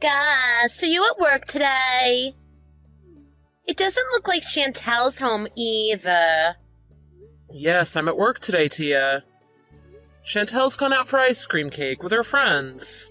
Gus, are you at work today? It doesn't look like Chantel's home either. Yes, I'm at work today, Tia. Chantel's gone out for ice cream cake with her friends.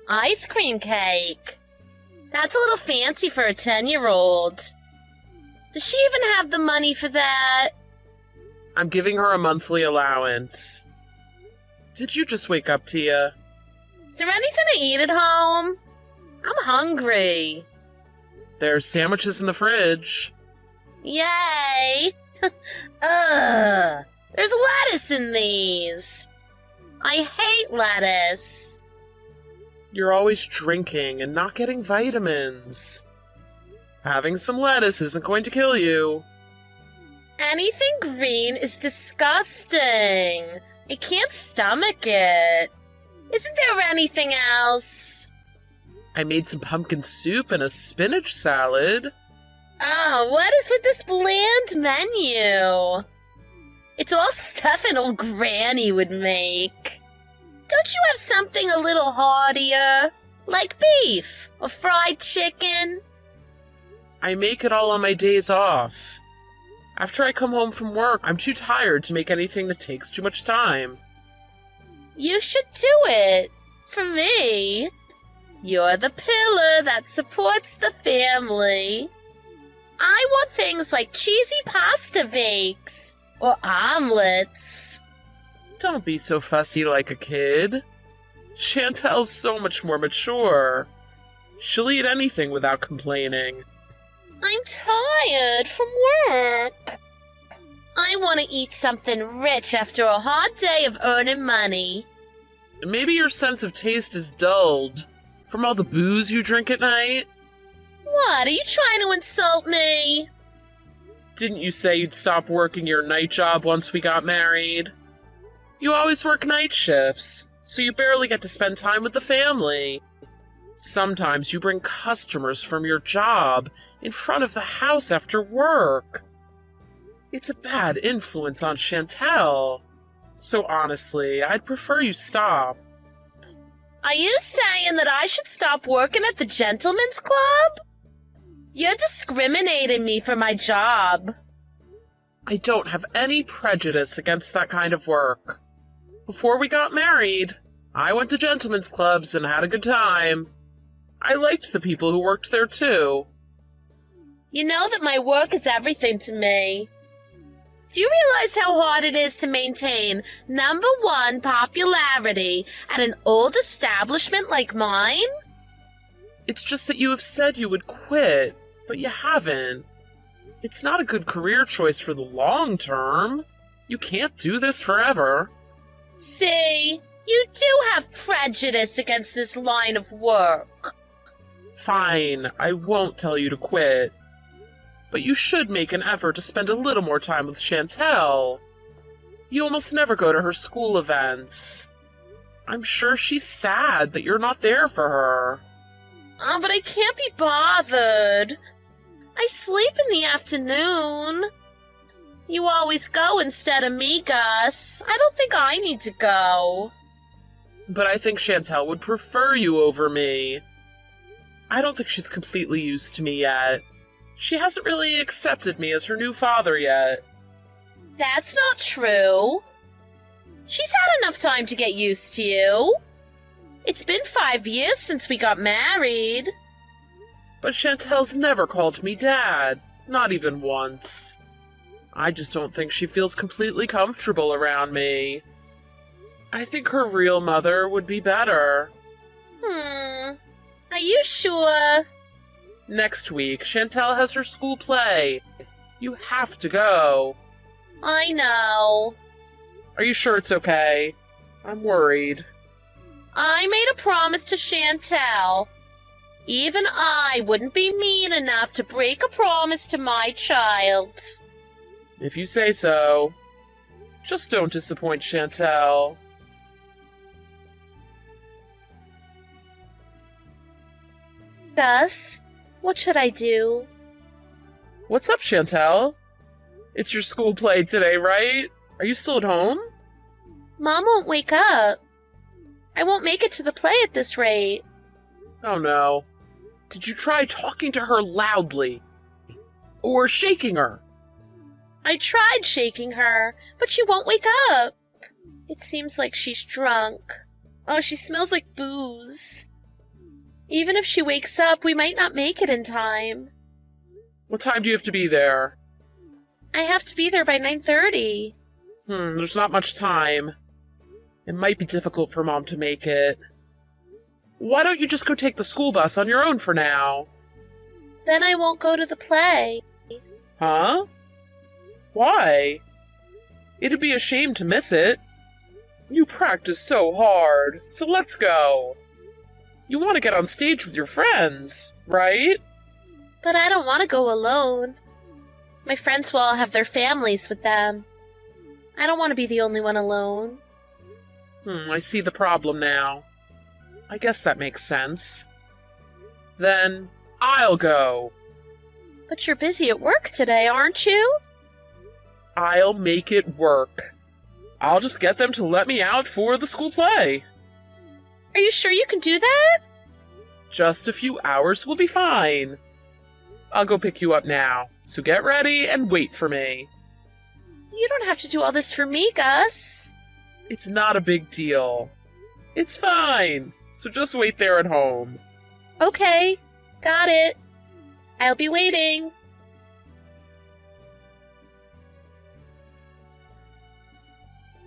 Ice cream cake? That's a little fancy for a 10-year-old. Does she even have the money for that? I'm giving her a monthly allowance. Did you just wake up, Tia? Is there anything to eat at home? I'm hungry. There's sandwiches in the fridge. Yay! Ugh! There's lettuce in these. I hate lettuce. You're always drinking and not getting vitamins. Having some lettuce isn't going to kill you. Anything green is disgusting. I can't stomach it. Isn't there anything else? I made some pumpkin soup and a spinach salad. Oh, what is with this bland menu? It's all stuff an old granny would make. Don't you have something a little heartier? Like beef or fried chicken? I make it all on my days off. After I come home from work, I'm too tired to make anything that takes too much time. You should do it. For me. You're the pillar that supports the family. I want things like cheesy pasta bakes or omelets. Don't be so fussy like a kid. Chantel's so much more mature. She'll eat anything without complaining. I'm tired from work. I want to eat something rich after a hard day of earning money. Maybe your sense of taste is dulled from all the booze you drink at night. What, are you trying to insult me? Didn't you say you'd stop working your night job once we got married? You always work night shifts, so you barely get to spend time with the family. Sometimes you bring customers from your job in front of the house after work. It's a bad influence on Chantel. So honestly, I'd prefer you stop. Are you saying that I should stop working at the gentleman's club? You're discriminating me for my job. I don't have any prejudice against that kind of work. Before we got married, I went to gentlemen's clubs and had a good time. I liked the people who worked there too. You know that my work is everything to me. Do you realize how hard it is to maintain #1 popularity at an old establishment like mine? It's just that you have said you would quit, but you haven't. It's not a good career choice for the long term. You can't do this forever. See, you do have prejudice against this line of work. Fine, I won't tell you to quit. But you should make an effort to spend a little more time with Chantel. You almost never go to her school events. I'm sure she's sad that you're not there for her. Oh, but I can't be bothered. I sleep in the afternoon. You always go instead of me, Gus. I don't think I need to go. But I think Chantel would prefer you over me. I don't think she's completely used to me yet. She hasn't really accepted me as her new father yet. That's not true. She's had enough time to get used to you. It's been 5 years since we got married. But Chantel's never called me Dad, not even once. I just don't think she feels completely comfortable around me. I think her real mother would be better. Are you sure? Next week, Chantel has her school play. You have to go. I know. Are you sure it's okay? I'm worried. I made a promise to Chantel. Even I wouldn't be mean enough to break a promise to my child. If you say so. Just don't disappoint Chantel. Gus, what should I do? What's up, Chantel? It's your school play today, right? Are you still at home? Mom won't wake up. I won't make it to the play at this rate. Oh no. Did you try talking to her loudly? Or shaking her? I tried shaking her, but she won't wake up. It seems like she's drunk. Oh, she smells like booze. Even if she wakes up, we might not make it in time. What time do you have to be there? I have to be there by 9:30. There's not much time. It might be difficult for Mom to make it. Why don't you just go take the school bus on your own for now? Then I won't go to the play. Huh? Why? It'd be a shame to miss it. You practice so hard, so let's go. You want to get on stage with your friends, right? But I don't want to go alone. My friends will all have their families with them. I don't want to be the only one alone. I see the problem now. I guess that makes sense. Then I'll go. But you're busy at work today, aren't you? I'll make it work. I'll just get them to let me out for the school play. Are you sure you can do that? Just a few hours will be fine. I'll go pick you up now, so get ready and wait for me. You don't have to do all this for me, Gus. It's not a big deal. It's fine, so just wait there at home. Okay, got it. I'll be waiting.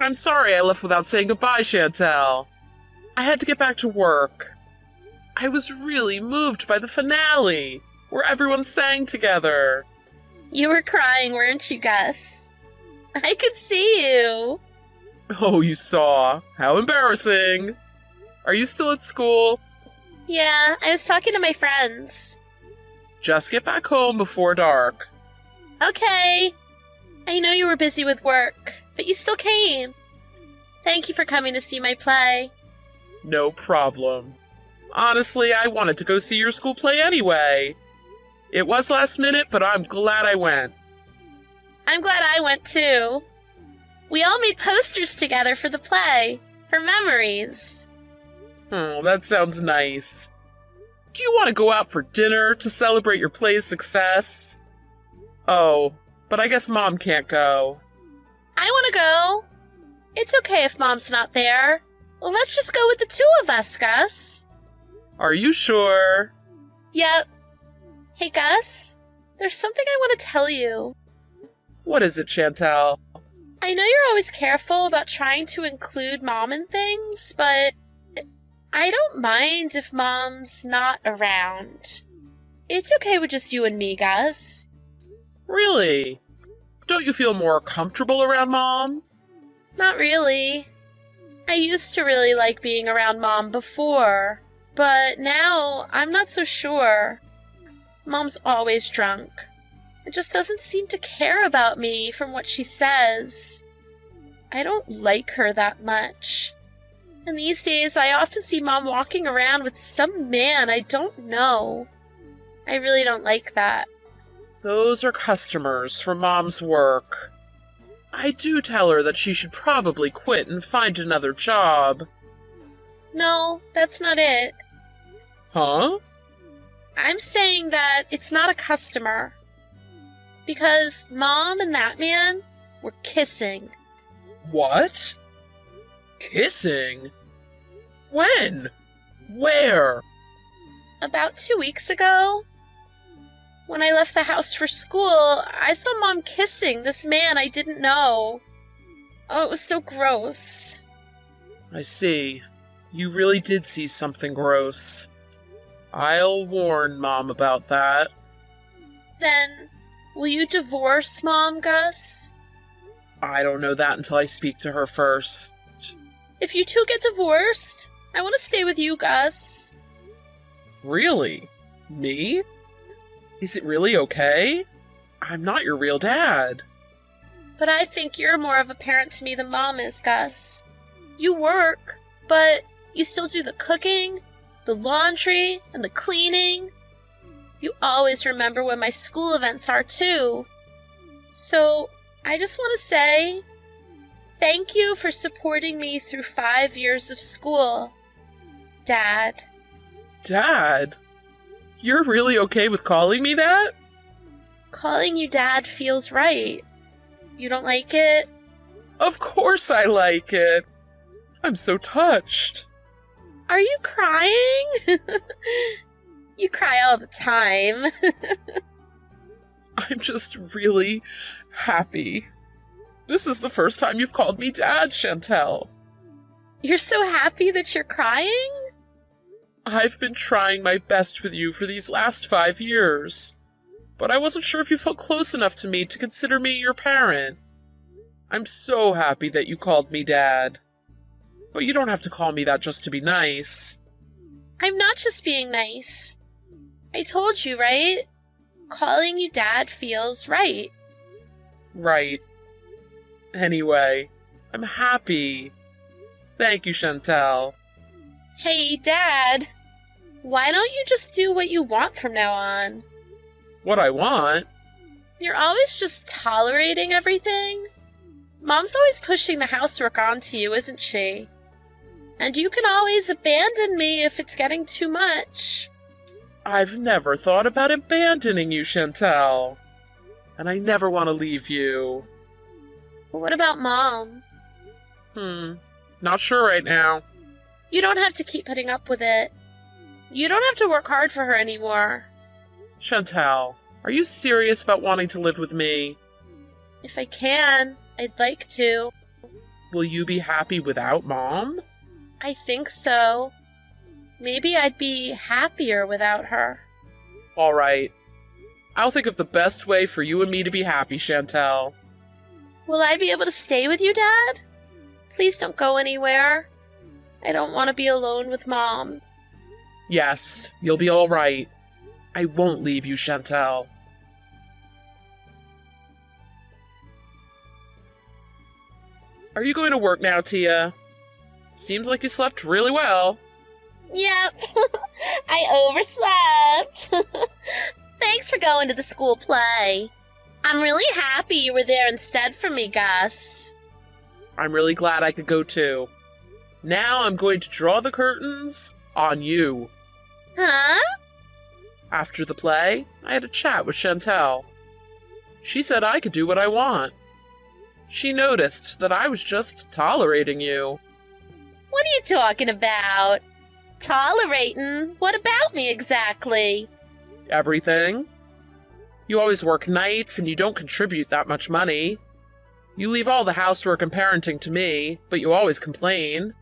I'm sorry I left without saying goodbye, Chantel. I had to get back to work. I was really moved by the finale, where everyone sang together. You were crying, weren't you, Gus? I could see you. Oh, you saw. How embarrassing. Are you still at school? Yeah, I was talking to my friends. Just get back home before dark. Okay. I know you were busy with work, but you still came. Thank you for coming to see my play. No problem. Honestly, I wanted to go see your school play anyway. It was last minute, but I'm glad I went. I'm glad I went too. We all made posters together for the play, for memories. Oh, that sounds nice. Do you want to go out for dinner to celebrate your play's success? Oh, but I guess Mom can't go. I want to go. It's okay if Mom's not there. Let's just go with the two of us, Gus. Are you sure? Yep. Hey, Gus, there's something I want to tell you. What is it, Chantel? I know you're always careful about trying to include Mom in things, but I don't mind if Mom's not around. It's okay with just you and me, Gus. Really? Don't you feel more comfortable around Mom? Not really. I used to really like being around Mom before, but now I'm not so sure. Mom's always drunk. It just doesn't seem to care about me from what she says. I don't like her that much. And these days, I often see Mom walking around with some man I don't know. I really don't like that. Those are customers from Mom's work. I do tell her that she should probably quit and find another job. No, that's not it. Huh? I'm saying that it's not a customer. Because Mom and that man were kissing. What? Kissing? When? Where? About 2 weeks ago. When I left the house for school, I saw Mom kissing this man I didn't know. Oh, it was so gross. I see. You really did see something gross. I'll warn Mom about that. Then, will you divorce Mom, Gus? I don't know that until I speak to her first. If you two get divorced, I want to stay with you, Gus. Really? Me? Is it really okay? I'm not your real dad. But I think you're more of a parent to me than Mom is, Gus. You work, but you still do the cooking, the laundry, and the cleaning. You always remember when my school events are, too. So, I just want to say, thank you for supporting me through 5 years of school, Dad. Dad? You're really okay with calling me that? Calling you Dad feels right. You don't like it? Of course I like it. I'm so touched. Are you crying? You cry all the time. I'm just really happy. This is the first time you've called me Dad, Chantel. You're so happy that you're crying? I've been trying my best with you for these last 5 years, but I wasn't sure if you felt close enough to me to consider me your parent. I'm so happy that you called me Dad. But you don't have to call me that just to be nice. I'm not just being nice. I told you, right? Calling you Dad feels right. Right. Anyway, I'm happy. Thank you, Chantel. Hey, Dad. Why don't you just do what you want from now on? What I want? You're always just tolerating everything. Mom's always pushing the housework onto you, isn't she? And you can always abandon me if it's getting too much. I've never thought about abandoning you, Chantel. And I never want to leave you. But what about Mom? Not sure right now. You don't have to keep putting up with it. You don't have to work hard for her anymore. Chantel, are you serious about wanting to live with me? If I can, I'd like to. Will you be happy without Mom? I think so. Maybe I'd be happier without her. All right. I'll think of the best way for you and me to be happy, Chantel. Will I be able to stay with you, Dad? Please don't go anywhere. I don't want to be alone with Mom. Yes, you'll be all right. I won't leave you, Chantel. Are you going to work now, Tia? Seems like you slept really well. Yep, I overslept. Thanks for going to the school play. I'm really happy you were there instead for me, Gus. I'm really glad I could go too. Now I'm going to draw the curtains on you. Huh? After the play, I had a chat with Chantel. She said I could do what I want. She noticed that I was just tolerating you. What are you talking about? Tolerating? What about me exactly? Everything. You always work nights and you don't contribute that much money. You leave all the housework and parenting to me, but you always complain.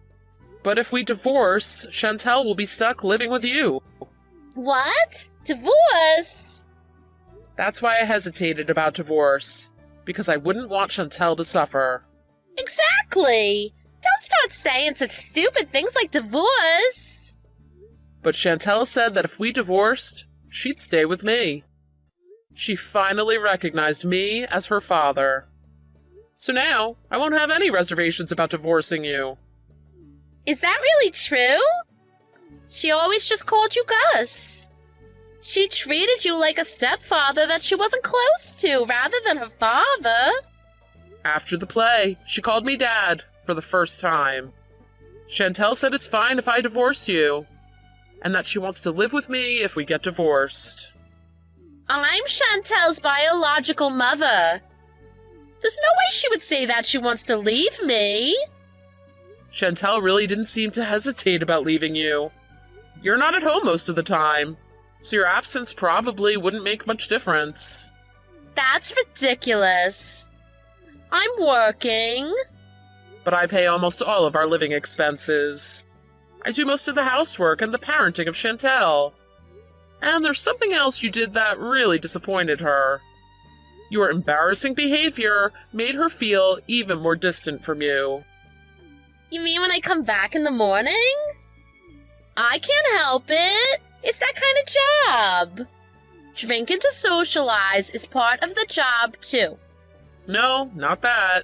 But if we divorce, Chantel will be stuck living with you. What? Divorce? That's why I hesitated about divorce, because I wouldn't want Chantel to suffer. Exactly. Don't start saying such stupid things like divorce. But Chantel said that if we divorced, she'd stay with me. She finally recognized me as her father. So now, I won't have any reservations about divorcing you. Is that really true? She always just called you Gus. She treated you like a stepfather that she wasn't close to, rather than her father. After the play, she called me Dad for the first time. Chantel said it's fine if I divorce you, and that she wants to live with me if we get divorced. I'm Chantel's biological mother. There's no way she would say that she wants to leave me. Chantel really didn't seem to hesitate about leaving you. You're not at home most of the time, so your absence probably wouldn't make much difference. That's ridiculous. I'm working. But I pay almost all of our living expenses. I do most of the housework and the parenting of Chantel. And there's something else you did that really disappointed her. Your embarrassing behavior made her feel even more distant from you. You mean when I come back in the morning? I can't help it. It's that kind of job. Drinking to socialize is part of the job, too. No, not that.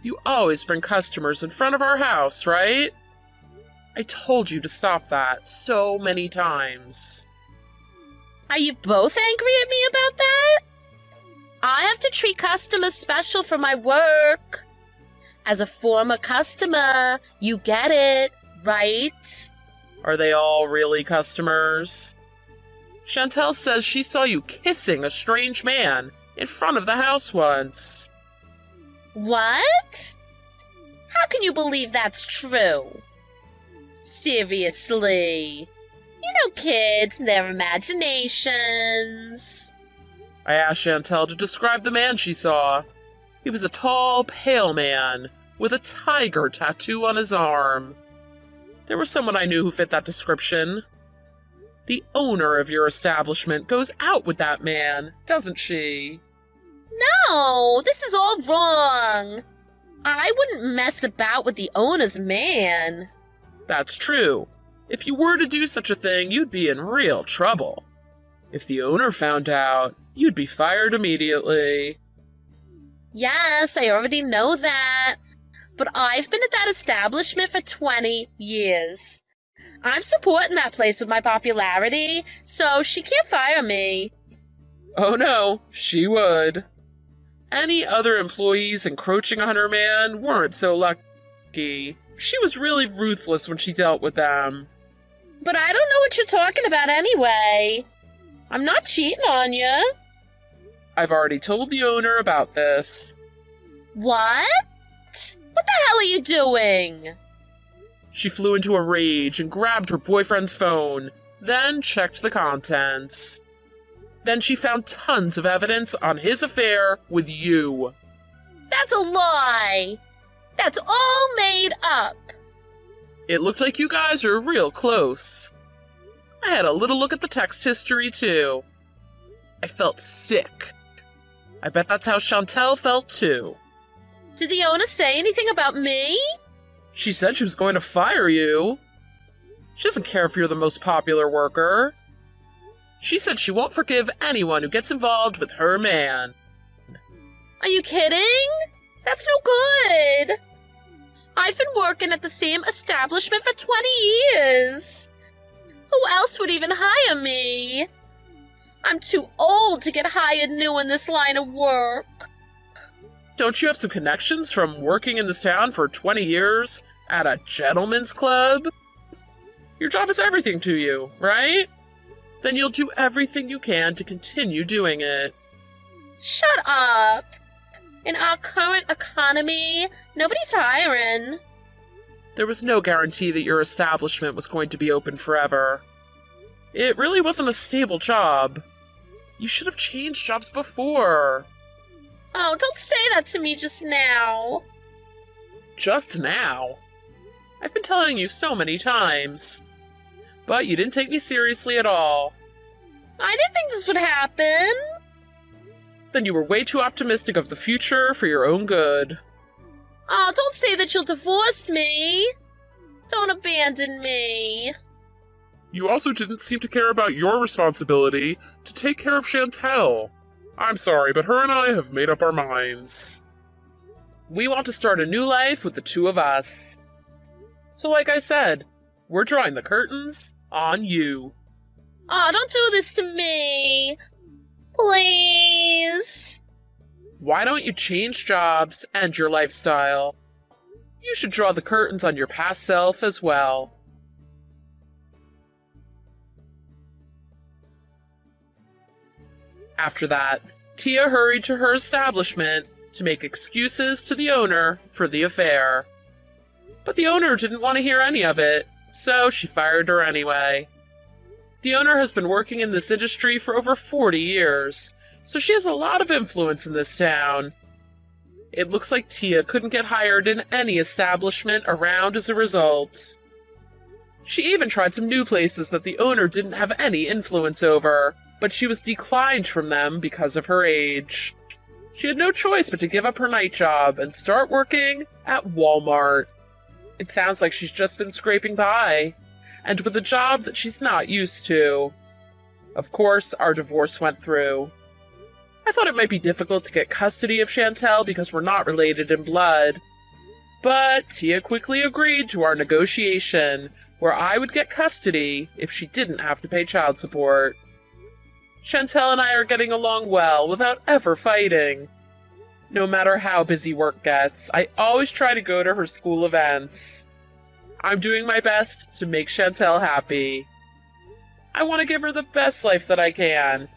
You always bring customers in front of our house, right? I told you to stop that so many times. Are you both angry at me about that? I have to treat customers special for my work. As a former customer, you get it, right? Are they all really customers? Chantel says she saw you kissing a strange man in front of the house once. What? How can you believe that's true? Seriously. You know kids and their imaginations. I asked Chantel to describe the man she saw. He was a tall, pale man with a tiger tattoo on his arm. There was someone I knew who fit that description. The owner of your establishment goes out with that man, doesn't she? No, this is all wrong. I wouldn't mess about with the owner's man. That's true. If you were to do such a thing, you'd be in real trouble. If the owner found out, you'd be fired immediately. Yes, I already know that. But I've been at that establishment for 20 years. I'm supporting that place with my popularity, so she can't fire me. Oh no, she would. Any other employees encroaching on her man weren't so lucky. She was really ruthless when she dealt with them. But I don't know what you're talking about anyway. I'm not cheating on you. I've already told the owner about this. What? What the hell are you doing? She flew into a rage and grabbed her boyfriend's phone, then checked the contents. Then she found tons of evidence on his affair with you. That's a lie. That's all made up. It looked like you guys are real close. I had a little look at the text history, too. I felt sick. I bet that's how Chantel felt, too. Did the owner say anything about me? She said she was going to fire you. She doesn't care if you're the most popular worker. She said she won't forgive anyone who gets involved with her man. Are you kidding? That's no good. I've been working at the same establishment for 20 years. Who else would even hire me? I'm too old to get hired new in this line of work. Don't you have some connections from working in this town for 20 years at a gentleman's club? Your job is everything to you, right? Then you'll do everything you can to continue doing it. Shut up. In our current economy, nobody's hiring. There was no guarantee that your establishment was going to be open forever. It really wasn't a stable job. You should have changed jobs before. Oh, don't say that to me just now. Just now? I've been telling you so many times. But you didn't take me seriously at all. I didn't think this would happen. Then you were way too optimistic of the future for your own good. Oh, don't say that you'll divorce me. Don't abandon me. You also didn't seem to care about your responsibility to take care of Chantel. I'm sorry, but her and I have made up our minds. We want to start a new life with the two of us. So like I said, we're drawing the curtains on you. Oh, don't do this to me. Please. Why don't you change jobs and your lifestyle? You should draw the curtains on your past self as well. After that, Tia hurried to her establishment to make excuses to the owner for the affair. But the owner didn't want to hear any of it, so she fired her anyway. The owner has been working in this industry for over 40 years, so she has a lot of influence in this town. It looks like Tia couldn't get hired in any establishment around as a result. She even tried some new places that the owner didn't have any influence over, but she was declined from them because of her age. She had no choice but to give up her night job and start working at Walmart. It sounds like she's just been scraping by, and with a job that she's not used to. Of course, our divorce went through. I thought it might be difficult to get custody of Chantel because we're not related in blood. But Tia quickly agreed to our negotiation, where I would get custody if she didn't have to pay child support. Chantel and I are getting along well without ever fighting. No matter how busy work gets, I always try to go to her school events. I'm doing my best to make Chantel happy. I want to give her the best life that I can,